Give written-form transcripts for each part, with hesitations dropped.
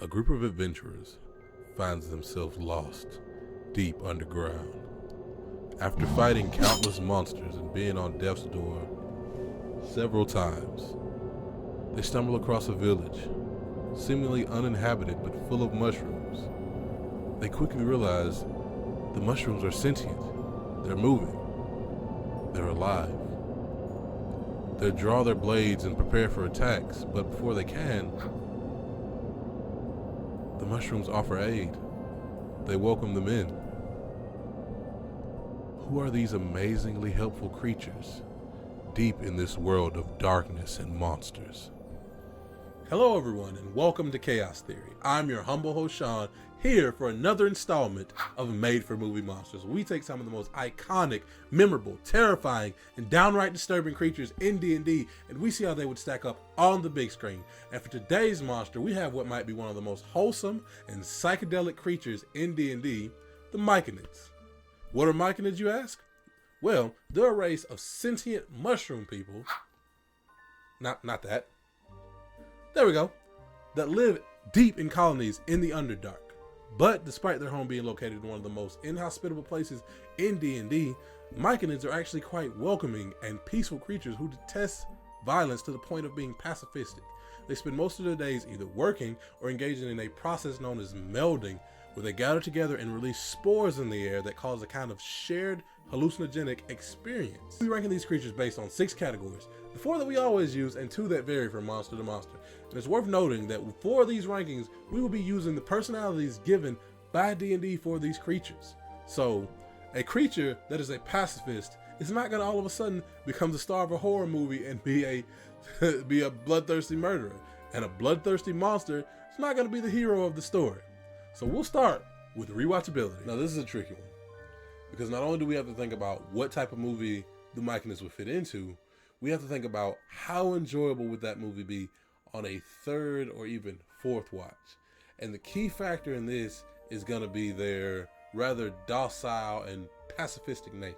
A group of adventurers finds themselves lost deep underground. After fighting countless monsters and being on death's door several times, they stumble across a village, seemingly uninhabited but full of mushrooms. They quickly realize the mushrooms are sentient. They're moving. They're alive. They draw their blades and prepare for attacks, but before they can, the mushrooms offer aid. They welcome them in. Who are these amazingly helpful creatures deep in this world of darkness and monsters? Hello everyone, and welcome to Chaos Theory. I'm your humble host Sean, here for another installment of Made for Movie Monsters. We take some of the most iconic, memorable, terrifying, and downright disturbing creatures in D&D, and we see how they would stack up on the big screen. And for today's monster, we have what might be one of the most wholesome and psychedelic creatures in D&D, the Myconids. What are Myconids, you ask? Well, they're a race of sentient mushroom people. Not that. There we go. That live deep in colonies in the Underdark. But despite their home being located in one of the most inhospitable places in D&D, Myconids are actually quite welcoming and peaceful creatures who detest violence to the point of being pacifistic. They spend most of their days either working or engaging in a process known as melding, where they gather together and release spores in the air that cause a kind of shared hallucinogenic experience. We're ranking these creatures based on 6 categories, the 4 that we always use and 2 that vary from monster to monster. And it's worth noting that for these rankings, we will be using the personalities given by D&D for these creatures. So, a creature that is a pacifist is not going to all of a sudden become the star of a horror movie and be a bloodthirsty murderer. And a bloodthirsty monster is not going to be the hero of the story. So we'll start with rewatchability. Now this is a tricky one, because not only do we have to think about what type of movie the Myconids would fit into, we have to think about how enjoyable would that movie be on a 3rd or even 4th watch. And the key factor in this is going to be their rather docile and pacifistic nature,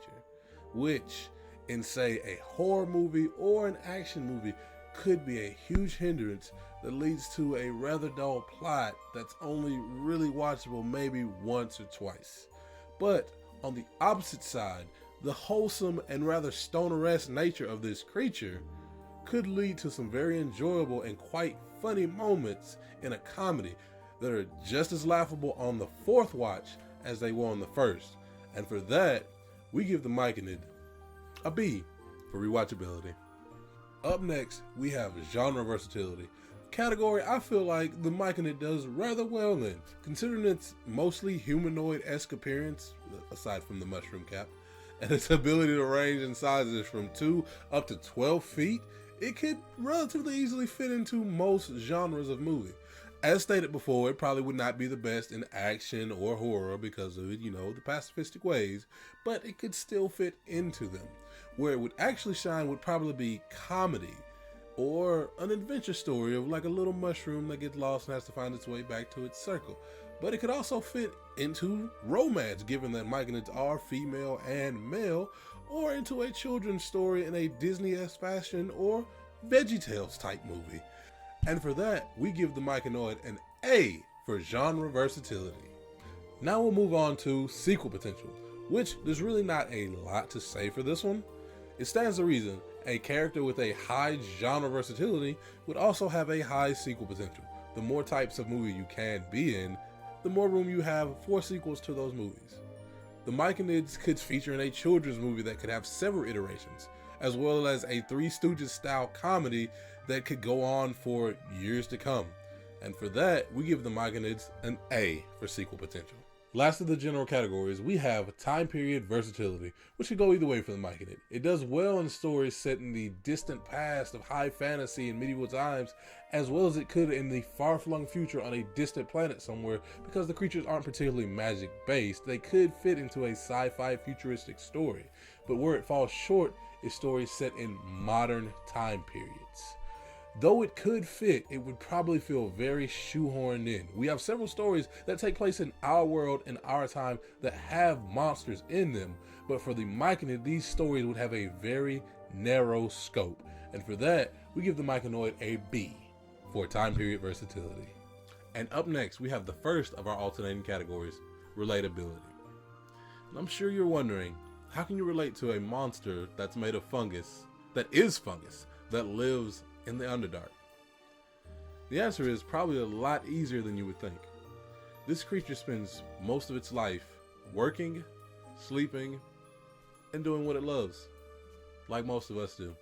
which in say a horror movie or an action movie could be a huge hindrance that leads to a rather dull plot that's only really watchable maybe once or twice. But on the opposite side, the wholesome and rather stoner-esque nature of this creature could lead to some very enjoyable and quite funny moments in a comedy that are just as laughable on the 4th watch as they were on the 1st. And for that, we give the Myconid a B for rewatchability. Up next, we have genre versatility. Category I feel like the Myconid does rather well in, considering its mostly humanoid-esque appearance, aside from the mushroom cap, and its ability to range in sizes from 2 up to 12 feet, it could relatively easily fit into most genres of movie. As stated before, it probably would not be the best in action or horror because of, the pacifistic ways, but it could still fit into them. Where it would actually shine would probably be comedy, or an adventure story of like a little mushroom that gets lost and has to find its way back to its circle. But it could also fit into romance, given that Myconids are female and male, or into a children's story in a Disney-esque fashion or VeggieTales type movie. And for that, we give the Myconid an A for genre versatility. Now we'll move on to sequel potential, which there's really not a lot to say for this one. It stands to reason a character with a high genre versatility would also have a high sequel potential. The more types of movie you can be in, the more room you have for sequels to those movies. The Myconids could feature in a children's movie that could have several iterations, as well as a Three Stooges style comedy that could go on for years to come. And for that, we give the Myconids an A for sequel potential. Last of the general categories, we have time period versatility, which could go either way for the Myconid. It does well in stories set in the distant past of high fantasy and medieval times, as well as it could in the far-flung future on a distant planet somewhere, because the creatures aren't particularly magic-based. They could fit into a sci-fi futuristic story, but where it falls short is stories set in modern time periods. Though it could fit, it would probably feel very shoehorned in. We have several stories that take place in our world and our time that have monsters in them, but for the Myconid, these stories would have a very narrow scope. And for that, we give the Myconid a B for time period versatility. And up next, we have the first of our alternating categories, relatability. And I'm sure you're wondering, how can you relate to a monster that's made of fungus, that lives in the Underdark? The answer is probably a lot easier than you would think. This creature spends most of its life working, sleeping, and doing what it loves, like most of us do.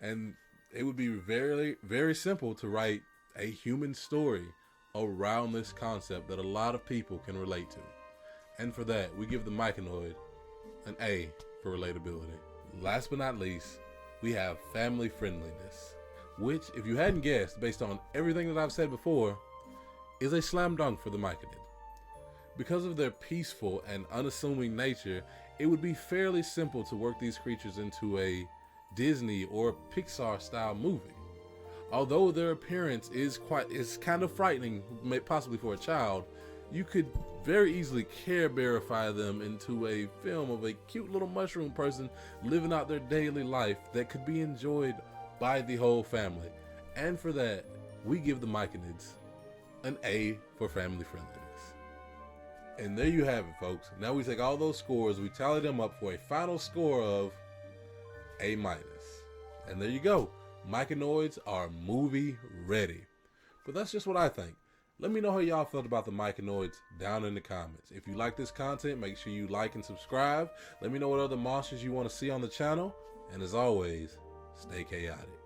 And it would be very, very simple to write a human story around this concept that a lot of people can relate to. And for that, we give the Myconid an A for relatability. Last but not least, we have family friendliness, which, if you hadn't guessed, based on everything that I've said before, is a slam dunk for the Myconid. Because of their peaceful and unassuming nature, it would be fairly simple to work these creatures into a Disney or Pixar style movie. Although their appearance is kind of frightening, possibly for a child, you could very easily Care Bearify them into a film of a cute little mushroom person living out their daily life that could be enjoyed by the whole family. And for that, we give the Myconids an A for family friendliness. And there you have it, folks. Now we take all those scores, we tally them up for a final score of A-. And there you go. Myconids are movie ready. But that's just what I think. Let me know how y'all felt about the Myconids down in the comments. If you like this content, make sure you like and subscribe. Let me know what other monsters you want to see on the channel. And as always, stay chaotic.